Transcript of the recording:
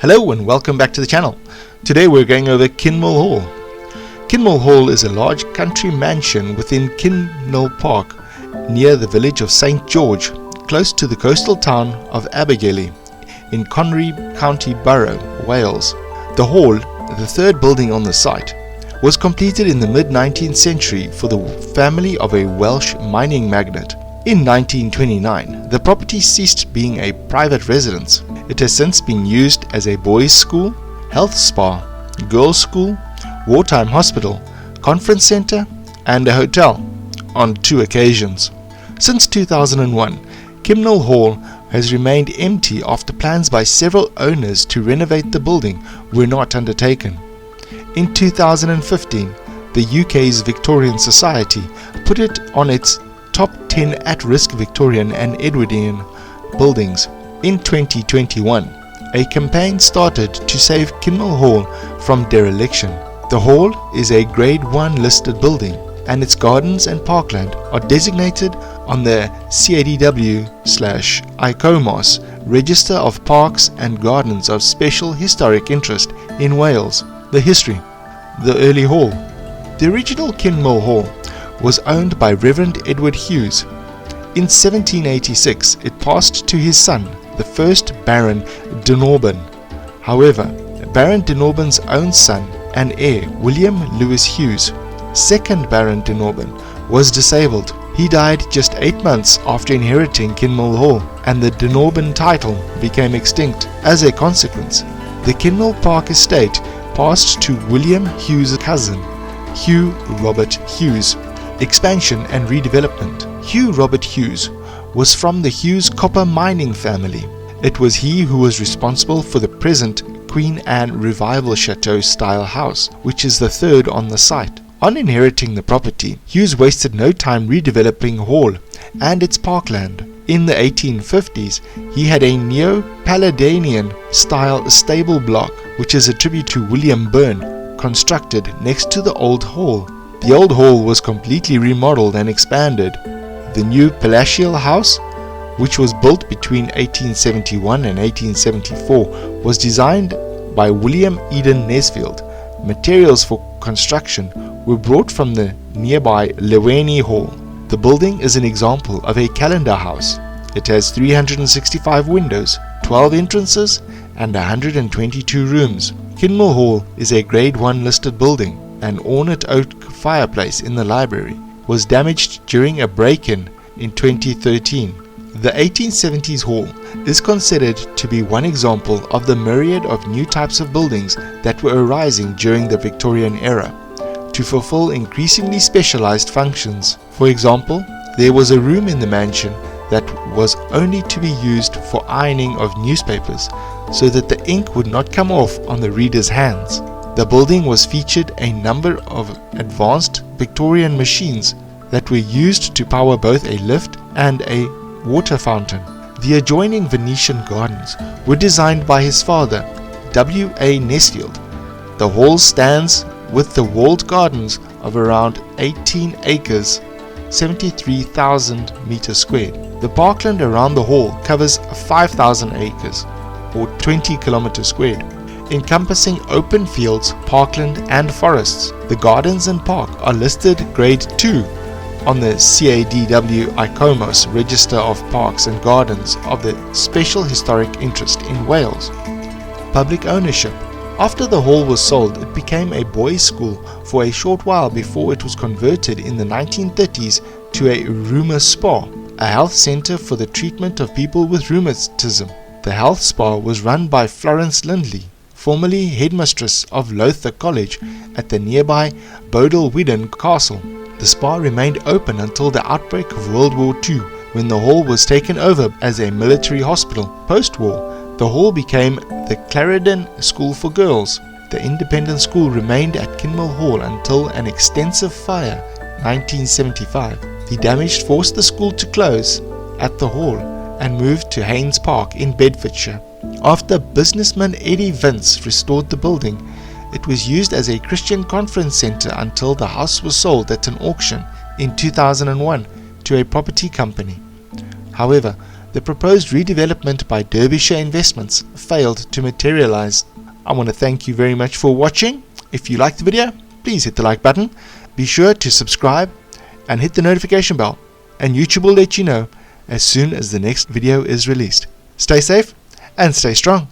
Hello and welcome back to the channel. Today we're going over Kinmel Hall. Kinmel Hall is a large country mansion within Kimnel Park near the village of St. George, close to the coastal town of Abergele in Conwy County Borough, Wales. The hall, the third building on the site, was completed in the mid-19th century for the family of a Welsh mining magnate. In 1929, the property ceased being a private residence. It has since been used as a boys' school, health spa, girls' school, wartime hospital, conference centre and a hotel on 2 occasions. Since 2001, Kimnel Hall has remained empty after plans by several owners to renovate the building were not undertaken. In 2015, the UK's Victorian Society put it on its top 10 at-risk Victorian and Edwardian buildings. In 2021, a campaign started to save Kinmel Hall from dereliction. The hall is a Grade 1 listed building and its gardens and parkland are designated on the CADW/ICOMOS Register of Parks and Gardens of Special Historic Interest in Wales. The history. The early hall. The original Kinmel Hall was owned by Reverend Edward Hughes. In 1786 it passed to his son, the first Baron de Norban. However, Baron de Norban's own son and heir, William Lewis Hughes, 2nd Baron de Norban, was disabled. He died just 8 months after inheriting Kinmel Hall, and the de Norban title became extinct. As a consequence, the Kimnel Park estate passed to William Hughes' cousin, Hugh Robert Hughes. Expansion and redevelopment. Hugh Robert Hughes was from the Hughes copper mining family. It was he who was responsible for the present Queen Anne Revival Chateau style house, which is the third on the site. On inheriting the property, Hughes wasted no time redeveloping Hall and its parkland. In the 1850s, he had a Neo-Paladian style stable block, which is a tribute to William Byrne, constructed next to the old hall. The old hall was completely remodeled and expanded. The new palatial house, which was built between 1871 and 1874, was designed by William Eden Nesfield. Materials for construction were brought from the nearby Leweni Hall. The building is an example of a calendar house. It has 365 windows, 12 entrances and 122 rooms. Kinmel Hall is a Grade 1 listed building. An ornate oak fireplace in the library was damaged during a break-in in 2013. The 1870s hall is considered to be one example of the myriad of new types of buildings that were arising during the Victorian era to fulfill increasingly specialized functions. For example, there was a room in the mansion that was only to be used for ironing of newspapers so that the ink would not come off on the reader's hands. The building was featured a number of advanced Victorian machines that were used to power both a lift and a water fountain. The adjoining Venetian gardens were designed by his father, W.A. Nesfield. The hall stands with the walled gardens of around 18 acres, 73,000 meters squared. The parkland around the hall covers 5,000 acres, or 20 kilometers squared, encompassing open fields, parkland and forests. The gardens and park are listed Grade 2 on the CADW/ICOMOS Register of Parks and Gardens of the Special Historic Interest in Wales. Public ownership. After the hall was sold, it became a boys' school for a short while before it was converted in the 1930s to a rheuma spa, a health centre for the treatment of people with rheumatism. The health spa was run by Florence Lindley, formerly headmistress of Lowther College at the nearby Bodle-Widden Castle. The spa remained open until the outbreak of World War II, when the hall was taken over as a military hospital. Post-war, the hall became the Clarendon School for Girls. The independent school remained at Kinmel Hall until an extensive fire, 1975. The damage forced the school to close at the hall and moved to Haynes Park in Bedfordshire. After businessman Eddie Vince restored the building, it was used as a Christian conference centre until the house was sold at an auction in 2001 to a property company. However, the proposed redevelopment by Derbyshire Investments failed to materialize. I want to thank you very much for watching. If you liked the video, please hit the like button. Be sure to subscribe and hit the notification bell, and YouTube will let you know as soon as the next video is released. Stay safe and stay strong.